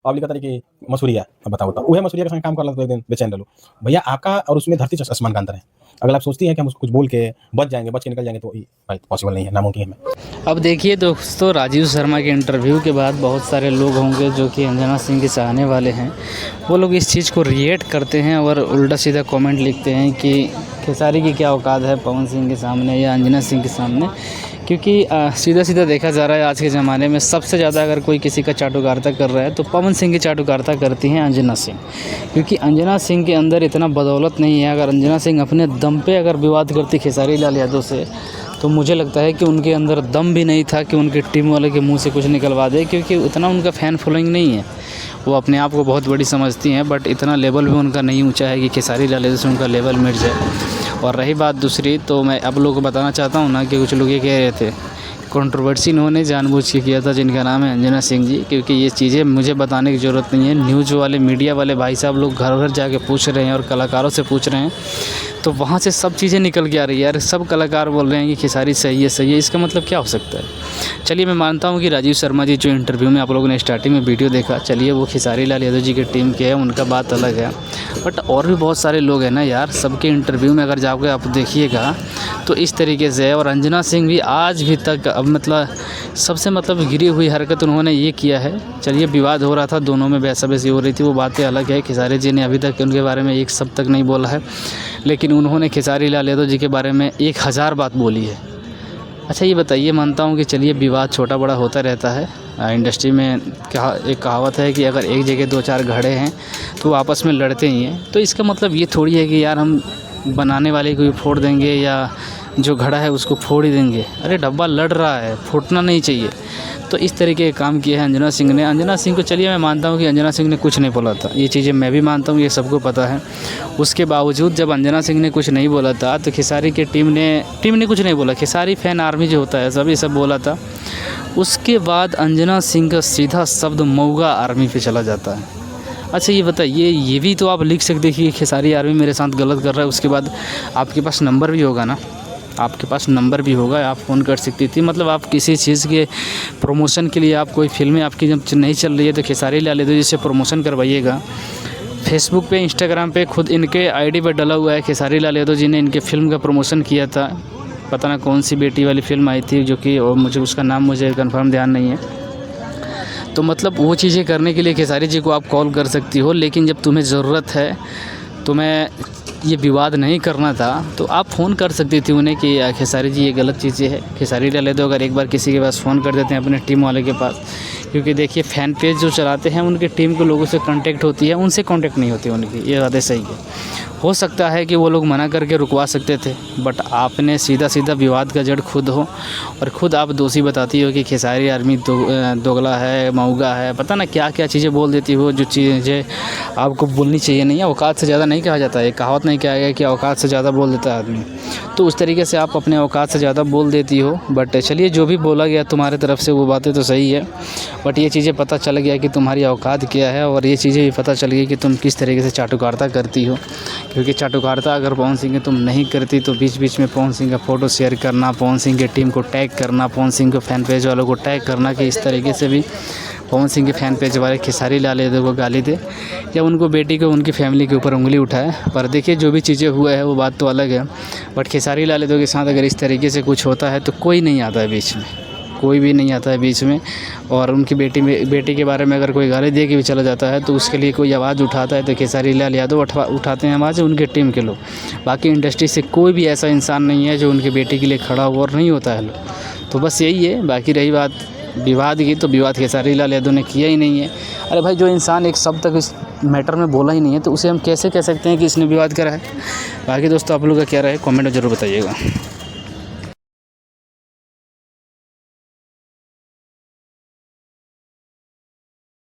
Public कहता कि मसूरिया, अब बताओ तो वह मसूरिया के संग काम कर एक दिन बेचैन रहो भैया। आपका और उसमें धरती आसमान का अंतर है। अगर आप सोचती हैं कि हम उसको कुछ बोल के बच जाएंगे, बच के निकल जाएंगे, तो भाई पॉसिबल नहीं है, नामुमकिन है। अब देखिए दोस्तों, राजीव शर्मा के इंटरव्यू के बाद बहुत सारे लोग होंगे जो कि अंजना सिंह के चाहने वाले हैं, वो लोग इस चीज़ को रिएक्ट करते हैं और उल्टा सीधा कमेंट लिखते हैं कि खेसारी की क्या औकात है पवन सिंह के सामने या अंजना सिंह के सामने। क्योंकि सीधा सीधा देखा जा रहा है आज के ज़माने में सबसे ज़्यादा अगर कोई किसी का चाटुकारिता कर रहा है तो पवन सिंह की चाटुकारिता करती हैं अंजना सिंह। क्योंकि अंजना सिंह के अंदर इतना बदौलत नहीं है। अगर अंजना सिंह अपने दम पे अगर विवाद करती खेसारी लाल यादव से, तो मुझे लगता है कि उनके अंदर दम भी नहीं था कि उनके टीम वाले के मुंह से कुछ निकलवा दे, क्योंकि उतना उनका फ़ैन फॉलोइंग नहीं है। वो अपने आप को बहुत बड़ी समझती हैं, बट इतना लेवल भी उनका नहीं ऊंचा है कि खेसारी लाल यादव से उनका लेवल मिट जाए। और रही बात दूसरी, तो मैं आप लोगों को बताना चाहता हूँ ना कि कुछ लोग ये कह रहे थे कंट्रोवर्सी इन्होंने जानबूझ के किया था जिनका नाम है अंजना सिंह जी, क्योंकि ये चीज़ें मुझे बताने की ज़रूरत नहीं है। न्यूज़ वाले, मीडिया वाले भाई साहब लोग घर घर जाके पूछ रहे हैं और कलाकारों से पूछ रहे हैं, तो वहाँ से सब चीज़ें निकल के आ रही है यार। सब कलाकार बोल रहे हैं कि खेसारी सही है। इसका मतलब क्या हो सकता है? चलिए, मैं मानता हूँ कि राजीव शर्मा जी जो इंटरव्यू में आप लोगों ने स्टार्टिंग में वीडियो देखा, चलिए वो खेसारी लाल यादव जी की टीम के है, उनका बात अलग है। बट और भी बहुत सारे लोग हैं ना यार, सबके इंटरव्यू में अगर जाकर आप देखिएगा तो इस तरीके से है। और अंजना सिंह भी आज भी तक अब सबसे गिरी हुई हरकत उन्होंने ये किया है। चलिए, विवाद हो रहा था, दोनों में बहसाबहसी हो रही थी, वो बातें अलग है। खेसारी जी ने अभी तक उनके बारे में एक शब्द तक नहीं बोला है, लेकिन उन्होंने खेसारी लाल यादव जी के बारे में 1000 बात बोली है। अच्छा, ये बताइए, मानता हूँ कि चलिए विवाद छोटा बड़ा होता रहता है। इंडस्ट्री में एक कहावत है कि अगर एक जगह 2-4 घड़े हैं तो आपस में लड़ते ही हैं। तो इसका मतलब ये थोड़ी है कि यार हम बनाने वाले को भी फोड़ देंगे या जो घड़ा है उसको फोड़ ही देंगे। अरे डब्बा लड़ रहा है, फूटना नहीं चाहिए। तो इस तरीके के काम किए हैं अंजना सिंह ने। अंजना सिंह को चलिए मैं मानता हूँ कि अंजना सिंह ने कुछ नहीं बोला था, ये चीज़ें मैं भी मानता हूँ, ये सबको पता है। उसके बावजूद जब अंजना सिंह ने कुछ नहीं बोला था तो खेसारी की टीम ने कुछ नहीं बोला। खेसारी फैन आर्मी जो होता है सब बोला था। उसके बाद अंजना सिंह का सीधा शब्द मऊगा आर्मी पे चला जाता है। अच्छा, ये बताइए, ये भी तो आप लिख सकते कि खेसारी आर्मी मेरे साथ गलत कर रहा है। उसके बाद आपके पास नंबर भी होगा ना, आपके पास नंबर भी होगा, आप फ़ोन कर सकती थी। मतलब आप किसी चीज़ के प्रमोशन के लिए, आप कोई फिल्में आपकी जब नहीं चल रही है तो खेसारी लाल यादव जी से प्रमोशन करवाइएगा। फेसबुक पे, इंस्टाग्राम पे खुद इनके आईडी पर डला हुआ है, खेसारी लाल यादव जी ने इनके फ़िल्म का प्रमोशन किया था। पता ना कौन सी बेटी वाली फ़िल्म आई थी, जो कि मुझे उसका नाम मुझे कंफर्म ध्यान नहीं है। तो मतलब वो चीज़ें करने के लिए खेसारी जी को आप कॉल कर सकती हो, लेकिन जब तुम्हें ज़रूरत है, तुम्हें ये विवाद नहीं करना था, तो आप फ़ोन कर सकती थी उन्हें कि खेसारी जी ये गलत चीज़ें है। खेसारी लाल यादव अगर एक बार किसी के पास फ़ोन कर देते हैं अपने टीम वाले के पास, क्योंकि देखिए फ़ैन पेज जो चलाते हैं उनके टीम के लोगों से कांटेक्ट होती है, उनसे कांटेक्ट नहीं होती उनकी, ये बातें सही है। हो सकता है कि वो लोग मना करके रुकवा सकते थे, बट आपने सीधा सीधा विवाद का जड़ खुद हो और ख़ुद आप दोषी बताती हो कि खेसारी आर्मी दोगला है, मऊगा है, पता ना क्या क्या चीज़ें बोल देती हो, जो चीज़ें आपको बोलनी चाहिए नहीं है। औकात से ज़्यादा नहीं कहा जाता है, कहावत नहीं कहा गया कि औकात से ज़्यादा बोल देता है आदमी। तो उस तरीके से आप अपने औकात से ज़्यादा बोल देती हो। बट चलिए, जो भी बोला गया तुम्हारे तरफ से वो बातें तो सही है, बट ये चीज़ें पता चल गया कि तुम्हारी औकात क्या है, और ये चीज़ें भी पता चल गई कि तुम किस तरीके से चाटुकारिता करती हो। क्योंकि चाटुकारिता अगर पवन सिंह तुम नहीं करती तो बीच बीच में पवन सिंह का फ़ोटो शेयर करना, पवन सिंह की टीम को टैग करना, पवन सिंह के फ़ैन पेज वालों को टैग करना कि इस तरीके से भी पवन सिंह के फ़ैन पेज वाले खेसारी लाल यादव को गाली दे या उनको, बेटी को, उनकी फैमिली के ऊपर उंगली उठाए। पर देखिए, जो भी चीज़ें हुआ है वो बात तो अलग है, बट खेसारी लाल यादव के साथ अगर इस तरीके से कुछ होता है तो कोई नहीं आता है बीच में, कोई भी नहीं आता है बीच में। और उनकी बेटी के बारे में अगर कोई गाली दे के भी चला जाता है तो उसके लिए कोई आवाज़ उठाता है तो खेसारी लाल यादव उठाते हैं आवाज़, उनके टीम के लोग। बाकी इंडस्ट्री से कोई भी ऐसा इंसान नहीं है जो उनकी बेटी के लिए खड़ा हुआ और नहीं होता है। तो बस यही है। बाकी रही बात विवाद की, तो विवाद खेसारी लाल यादव ने किया ही नहीं है। अरे भाई, जो इंसान एक शब्द तक इस मैटर में बोला ही नहीं है तो उसे हम कैसे कह सकते हैं कि इसने विवाद करा है? बाकी दोस्तों, आप लोग का क्या राय है, कमेंट में ज़रूर बताइएगा।